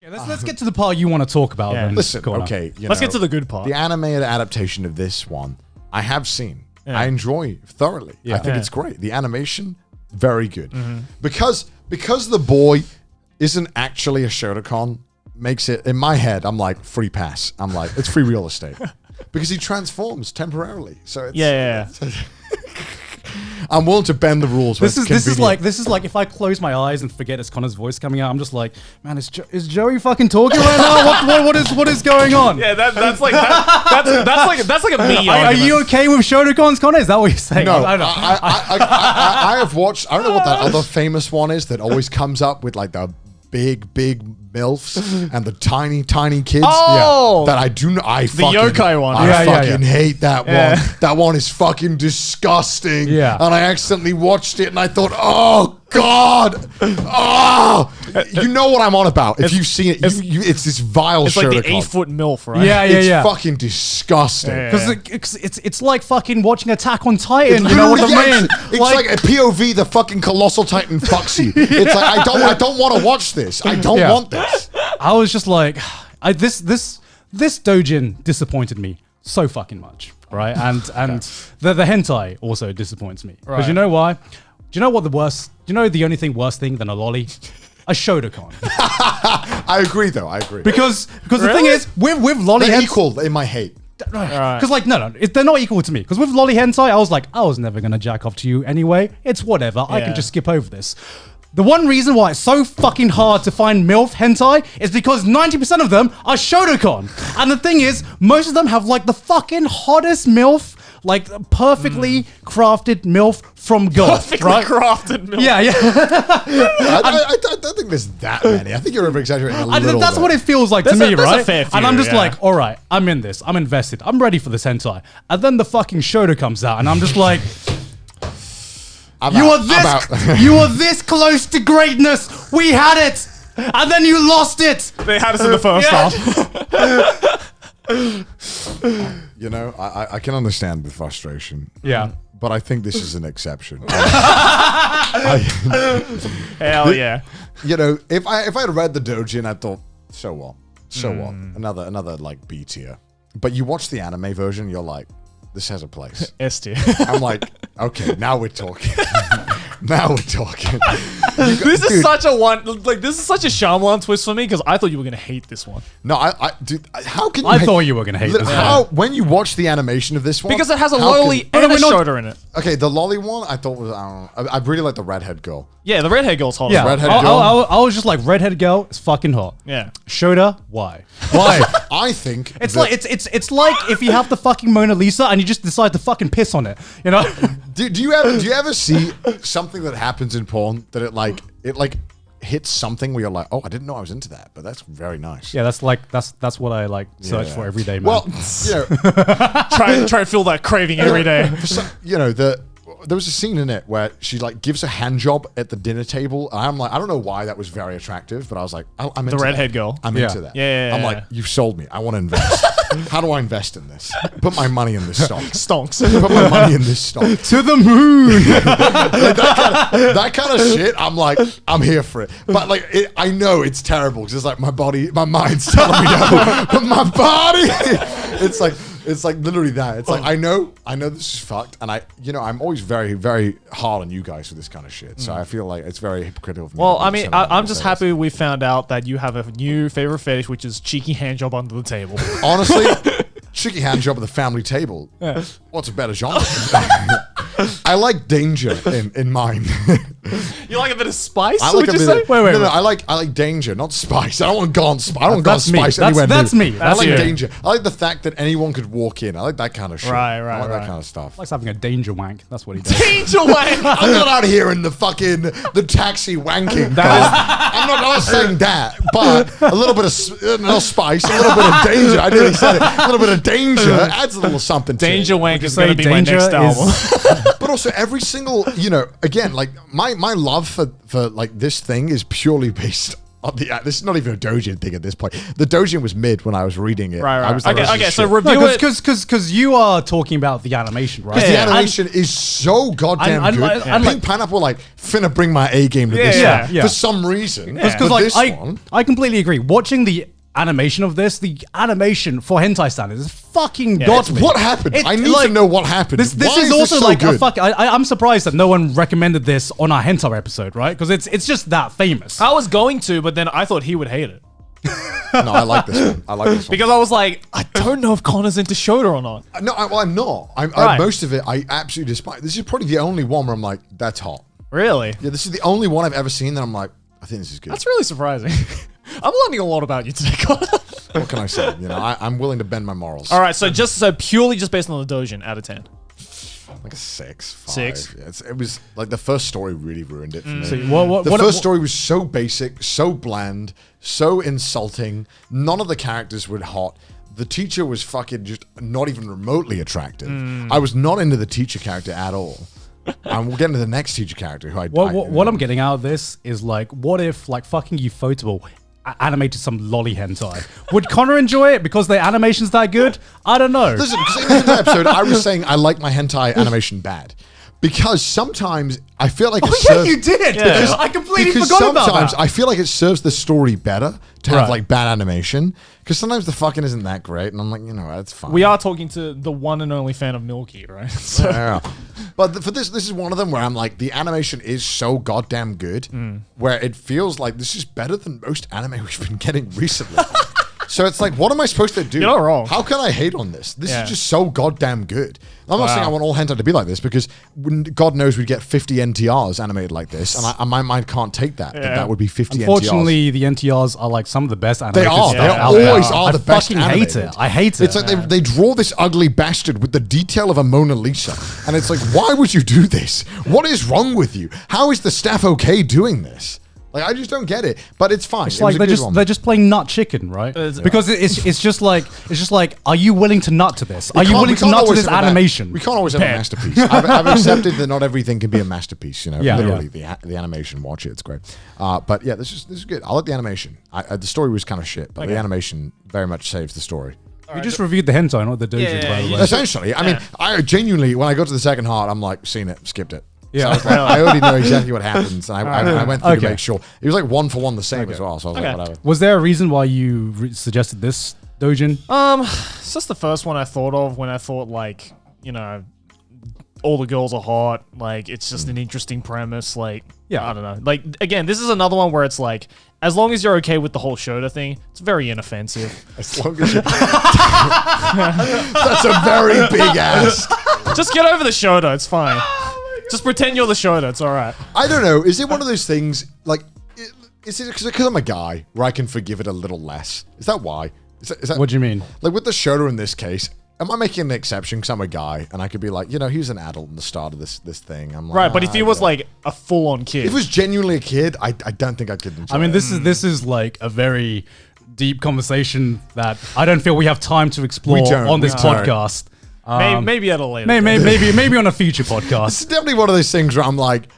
Let's get to the part you want to talk about. Yeah. Listen, Go on. okay. Let's get to the good part. The animated adaptation of this one, I have seen. Yeah. I enjoy thoroughly. Yeah. I think it's great. The animation, very good. Because the boy isn't actually a shotacon, makes it, in my head, I'm like, free pass. I'm like, it's free real estate. Because he transforms temporarily. So it's, I'm willing to bend the rules. This is like if I close my eyes and forget it's Connor's voice coming out, I'm just like, man, is Joey fucking talking right now? What is going on? Yeah, that's like a me. Are you okay with shotacons, Connor? Is that what you're saying? No, I I have watched. I don't know what that other famous one is that always comes up with like the big MILFs and the tiny kids. Oh, that I do. I the yokai one. I fucking hate that one. That one is fucking disgusting. Yeah, and I accidentally watched it and I thought, oh God, oh, you know what I'm on about. If you've seen it, it's this vile. It's like the 8-foot MILF, right? Yeah. It's fucking disgusting. Because it's like fucking watching Attack on Titan. You know what I mean? It's like a POV. The fucking colossal titan fucks you. It's like I don't want to watch this. I don't want this. I was just like, this doujin disappointed me so fucking much, right? And the hentai also disappoints me because you know why? Do you know what the worst? Do you know the only worse thing than a lolly? A shotacon. I agree, though. I agree because the thing is with lolly they're hentai, equal in my hate. Because like no, they're not equal to me. Because with lolly hentai, I was like, I was never gonna jack off to you anyway. It's whatever. I can just skip over this. The one reason why it's so fucking hard to find MILF hentai is because 90% of them are shotacon. And the thing is, most of them have like the fucking hottest MILF, like perfectly crafted MILF from golf. Perfectly crafted MILF. Yeah. I don't think there's that many. I think you're over-exaggerating a little That's bit. what it feels like to me, that's right? a fair few, and I'm just like, all right, I'm in this. I'm invested. I'm ready for this hentai. And then the fucking shota comes out and I'm just like... You are this close to greatness. We had it, and then you lost it. They had us in the first half. You know, I can understand the frustration. Yeah, but I think this is an exception. Hell yeah! You know, if I had read the doujin, I thought, so what? So what? Another like B tier. But you watch the anime version, you're like, this has a place. S tier. I'm like, okay, now we're talking. Now we're talking. This is such a Shyamalan twist for me because I thought you were gonna hate this one. No, dude, how can you? I thought you were gonna hate this one. When you watch the animation of this one, because it has a lolly and a shota in it. Okay, the lolly one I thought was, I don't know. I really like the redhead girl. Yeah, the redhead girl's hot. Yeah, redhead girl. I was just like, redhead girl is fucking hot. Yeah, shota, why? Why? I think it's like if you have the fucking Mona Lisa and you just decide to fucking piss on it. You know? Do you ever see something that happens in porn that it hits something where you're like, oh, I didn't know I was into that, but that's very nice. Yeah, that's what I like search for every day, man. Well, you know, try and feel that craving every day. You know, there was a scene in it where she like gives a hand job at the dinner table. And I'm like, I don't know why that was very attractive, but I was like, I'm into the redhead girl. I'm into that. Yeah. I'm like, you've sold me. I want to invest. How do I invest in this? Put my money in this stock. Stonks. Put my money in this stock. To the moon. Like that kind of shit. I'm like, I'm here for it. But like, I know it's terrible because it's like my mind's telling me no, but my body. It's like literally that. It's like I know this is fucked, and I'm always very, very hard on you guys for this kind of shit. So I feel like it's very hypocritical of me. Well, I mean, I'm just happy we found out that you have a new favorite fetish, which is cheeky hand job under the table. Honestly, cheeky hand job at the family table. Yeah. What's a better genre? I like danger in mine. You like a bit of spice? I like would you say? Wait. No, I like danger, not spice. I don't want gone spice. I don't want gone spice anywhere. That's me. I like danger. I like the fact that anyone could walk in. I like that kind of shit. Right. I like that kind of stuff. Likes having a danger wank. That's what he does. Danger wank. I'm not out here in the taxi wanking. I'm not saying that, but a little bit of spice, a little bit of danger. I nearly said it. A little bit of danger adds a little something. Danger wank is going to be my next album. But also every single, again, like my love for like this thing is purely based this is not even a Dojin thing at this point. The Dojin was mid when I was reading it. Right. I was like, Okay. So shit. review it. Because you are talking about the animation, right? The animation is so goddamn good. Pink Pineapple like finna bring my A game to this Yeah, one yeah. for some reason. Because But like this one, I completely agree. Watching the animation of this, the animation for hentai standards is fucking got me. what happened? I need to know what happened. This Why is also so like good? a fuck. I'm surprised that no one recommended this on our hentai episode, right? Because it's just that famous. I was going to, but then I thought he would hate it. No, I like this one. I like this one. Because I was like, I don't know if Connor's into Shota or not. No, I'm not. Right. Most of it, I absolutely despise. This is probably the only one where I'm like, that's hot. Really? Yeah, this is the only one I've ever seen that I'm like, I think this is good. That's really surprising. I'm learning a lot about you today, Connor. What can I say? You know, I'm willing to bend my morals. All right, so purely just based on the Dojin, out of 10. Like a 6. 5. 6? Yeah, it was like the first story really ruined it for me. So what The first story was so basic, so bland, so insulting. None of the characters were hot. The teacher was fucking just not even remotely attractive. I was not into the teacher character at all. And we'll get into the next teacher character who what I'm getting out of this is like, what if like fucking Ufotable animated some lolly hentai? Would Connor enjoy it because the animation's that good? I don't know. Listen, because in the episode, I was saying I like my hentai animation bad. Because sometimes I feel like You did. Yeah. I completely because forgot about sometimes that. I feel like it serves the story better to have Right. like bad animation. Because sometimes the fucking isn't that great, and I'm like, you know, that's fine. We are talking to the one and only fan of Milky, right? So, Yeah. But for this is one of them where I'm like, the animation is so goddamn good, where it feels like this is better than most anime we've been getting recently. So it's like, what am I supposed to do? You're not wrong. How can I hate on this? This Yeah. is just so goddamn good. I'm not saying I want all hentai to be like this, because God knows we'd get 50 NTRs animated like this, and my mind can't take that. Yeah. That would be 50 Unfortunately, the NTRs are like some of the best animated They are. stuff They out there. always are the best I fucking hate animated. it. I hate it. It's like they draw this ugly bastard with the detail of a Mona Lisa. And it's like, why would you do this? What is wrong with you? How is the staff okay doing this? Like, I just don't get it. But it's fine. It's like they're just playing nut chicken, right? Because it's just like are you willing to nut to this? Are you willing to nut to this animation? We can't always have a masterpiece. I've accepted that not everything can be a masterpiece. You know, Yeah, literally the animation. Watch it; it's great. But yeah, this is good. I like the animation. The story was kind of shit, but the animation very much saves the story. We just reviewed the hentai, not the doujin, by the way. Essentially, I mean, I genuinely, when I got to the second heart, I'm like, seen it, skipped it. Yeah. So I was like, I already know exactly what happens, and I went through to make sure. It was like 1 for 1 the same as well, so I was like, whatever. Was there a reason why you suggested this doujin? it's just the first one I thought of when I thought, like, you know, all the girls are hot. Like, it's just an interesting premise. Like, Yeah. I don't know. Like, again, this is another one where it's like, as long as you're okay with the whole Shota thing, it's very inoffensive. As long as you That's a very big ask. Just get over the Shota. It's fine. Just pretend you're the Shota. It's all right. I don't know. Is it one of those things, like, is it because I'm a guy where I can forgive it a little less? Is that why? Is that, What do you mean? Like, with the Shota in this case, am I making an exception because I'm a guy and I could be like, you know, he was an adult in the start of this thing. I'm like, Right, but if he was like a full-on kid, if it was genuinely a kid, I don't think I could enjoy I mean, it. this is like a very deep conversation that I don't feel we have time to explore on this podcast. maybe at a later. Maybe on a future podcast. It's definitely one of those things where I'm like,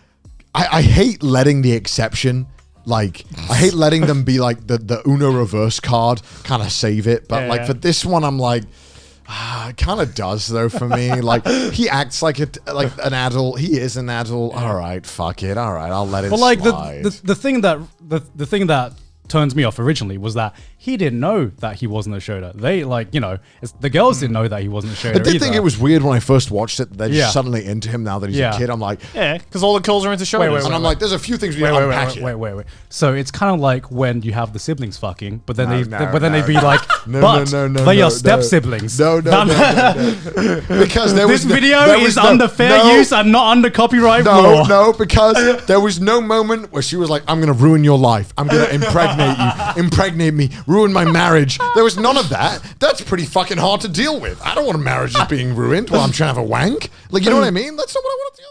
I hate letting the exception, like, I hate letting them be like the Uno reverse card, kind of save it. But like for this one, I'm like, it kind of does though for me. Like, he acts like an adult. He is an adult. All right, fuck it. All right, I'll let it But like slide. the thing that turns me off originally was that he didn't know that he wasn't a Shota. They the girls didn't know that he wasn't a Shota. I did think it was weird when I first watched it. They're Yeah. just suddenly into him now that he's a kid. I'm like, Yeah, because all the girls are into Shotas. and I'm like, there's a few things we need to unpack here. Wait. So it's kind of like when you have the siblings fucking, but then they'd be like, No, they are step siblings. No. Because there This was video there is was under fair use and not under copyright law. No, because there was no moment where she was like, I'm going to ruin your life. I'm going to impregnate me, ruin my marriage. There was none of that. That's pretty fucking hard to deal with. I don't want a marriage that's being ruined while I'm trying to have a wank. Like, you know what I mean? That's not what I want to deal